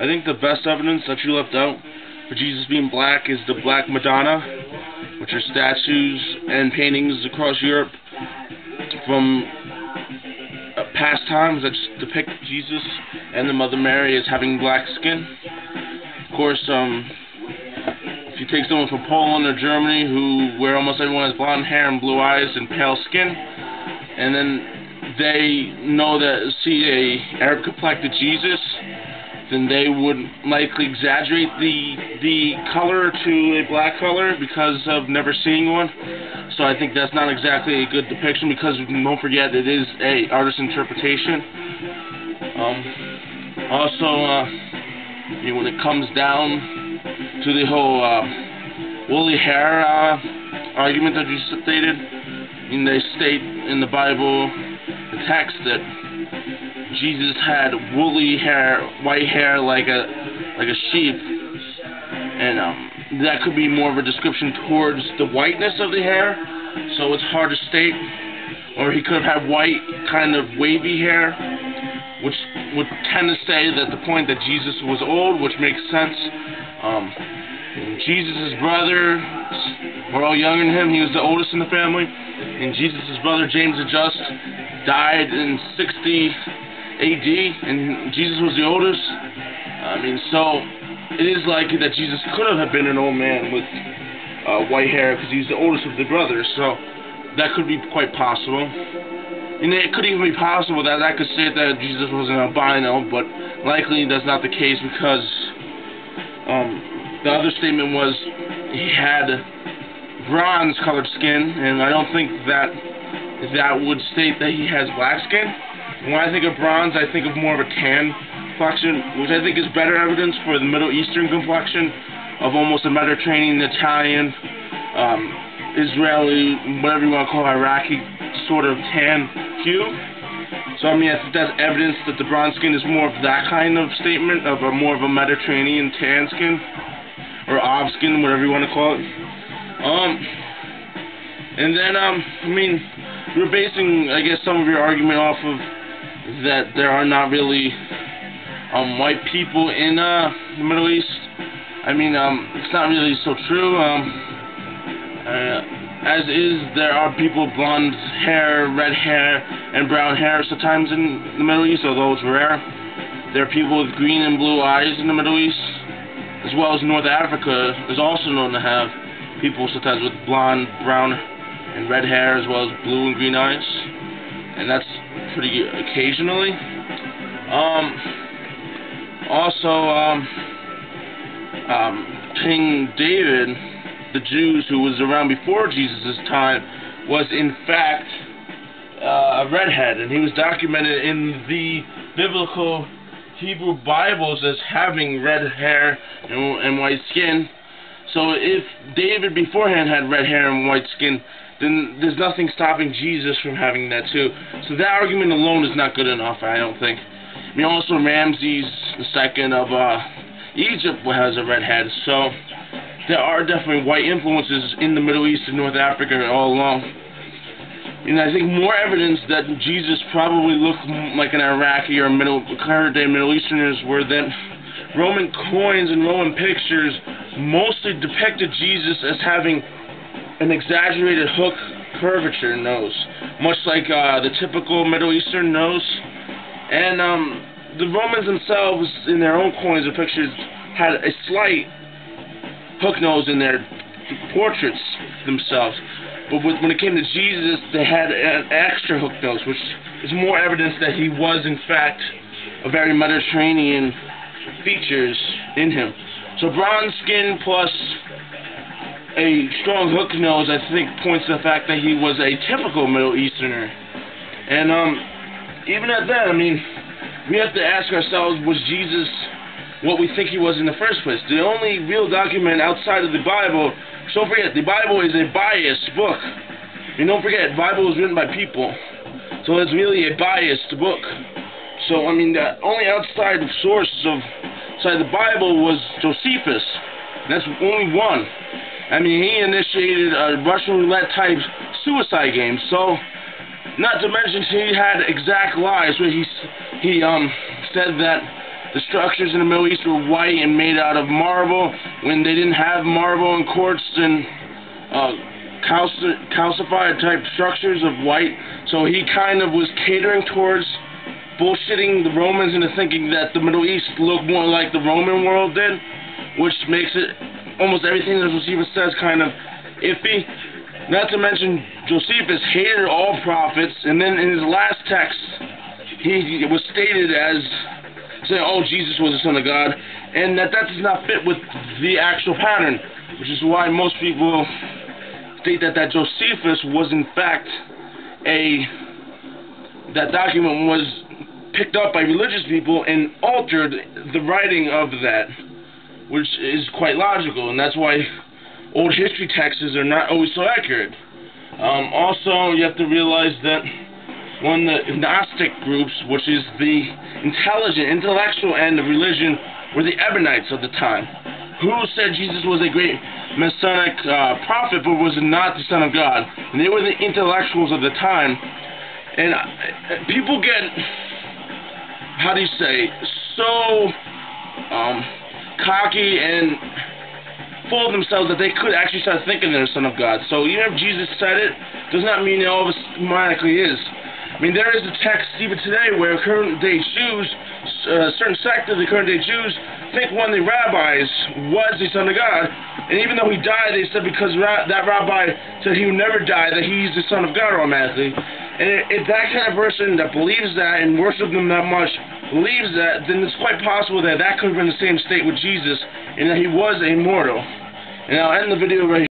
I think the best evidence that you left out for Jesus being black is the Black Madonna, which are statues and paintings across Europe from past times that depict Jesus and the Mother Mary as having black skin. Of course, if you take someone from Poland or Germany where almost everyone has blonde hair and blue eyes and pale skin, and then they know that see a Arab complected Jesus, then they would likely exaggerate the color to a black color because of never seeing one. So I think that's not exactly a good depiction, because don't forget it is a artist's interpretation. Also, when it comes down to the whole woolly hair argument that you stated, they state in the Bible, the text, that Jesus had woolly hair, white hair like a sheep, and that could be more of a description towards the whiteness of the hair, so it's hard to state. Or he could have had white, kind of wavy hair, which would tend to say that the point that Jesus was old, which makes sense. Jesus' brother were all younger than him. He was the oldest in the family, and Jesus' brother James the Just died in 60 AD, and Jesus was the oldest. So it is likely that Jesus could have been an old man with white hair, because he's the oldest of the brothers, so that could be quite possible. And it could even be possible that I could say that Jesus was an albino, but likely that's not the case, because the other statement was he had bronze-colored skin, and I don't think that would state that he has black skin. When I think of bronze, I think of more of a tan complexion, which I think is better evidence for the Middle Eastern complexion of almost a Mediterranean, Italian, Israeli, whatever you want to call it, Iraqi sort of tan hue. So I think that's evidence that the bronze skin is more of that kind of statement, of more of a Mediterranean tan skin, or olive skin, whatever you want to call it. And then, you're basing, I guess, some of your argument off of that there are not really white people in the Middle East. It's not really so true. As is, there are people with blonde hair, red hair, and brown hair sometimes in the Middle East, although it's rare. There are people with green and blue eyes in the Middle East, as well as North Africa is also known to have people sometimes with blonde, brown, and red hair, as well as blue and green eyes, and that's pretty occasionally. King David, the Jews, who was around before Jesus' time, was in fact a redhead, and he was documented in the biblical Hebrew Bibles as having red hair and white skin. So if David beforehand had red hair and white skin, then there's nothing stopping Jesus from having that too. So that argument alone is not good enough, I don't think. Also Ramses II of Egypt has a red head, so there are definitely white influences in the Middle East and North Africa all along. And I think more evidence that Jesus probably looked like an Iraqi or current-day Middle Easterners were that Roman coins and Roman pictures mostly depicted Jesus as having an exaggerated hook curvature nose, much like the typical Middle Eastern nose. And the Romans themselves, in their own coins and pictures, had a slight hook nose in their portraits themselves. But when it came to Jesus, they had an extra hook nose, which is more evidence that he was, in fact, a very Mediterranean features in him. So bronze skin plus a strong hook nose, I think, points to the fact that he was a typical Middle Easterner. And even at that, we have to ask ourselves, was Jesus what we think he was in the first place? The only real document outside of the Bible, don't forget, the Bible is a biased book. And don't forget, the Bible was written by people. So it's really a biased book. So, the only outside source outside the Bible was Josephus. That's only one. He initiated a Russian roulette type suicide game. So, not to mention he had exact lies where he said that the structures in the Middle East were white and made out of marble when they didn't have marble and quartz and calcified type structures of white. So he kind of was catering towards bullshitting the Romans into thinking that the Middle East looked more like the Roman world did, which makes it almost everything that Josephus says kind of iffy. Not to mention, Josephus hated all prophets, and then in his last text, he was stated as saying, oh, Jesus was the Son of God, and that does not fit with the actual pattern, which is why most people state that Josephus was in fact that document was picked up by religious people and altered the writing of that, which is quite logical, and that's why old history texts are not always so accurate. Also, you have to realize that one of the Gnostic groups, which is the intelligent, intellectual end of religion, were the Ebionites of the time, who said Jesus was a great Messianic prophet, but was not the Son of God. And they were the intellectuals of the time. And people get, how do you say, so cocky and full of themselves that they could actually start thinking they're the Son of God. So even if Jesus said it, does not mean it all automatically is. I mean, there is a text even today where current day Jews, a certain sect of the current day Jews, think one of the rabbis was the Son of God, and even though he died, they said because that rabbi said he would never die, that he's the Son of God automatically. And if that kind of person that believes that and worships him that much believes that, then it's quite possible that that could have been the same state with Jesus, and that he was immortal. And I'll end the video right here.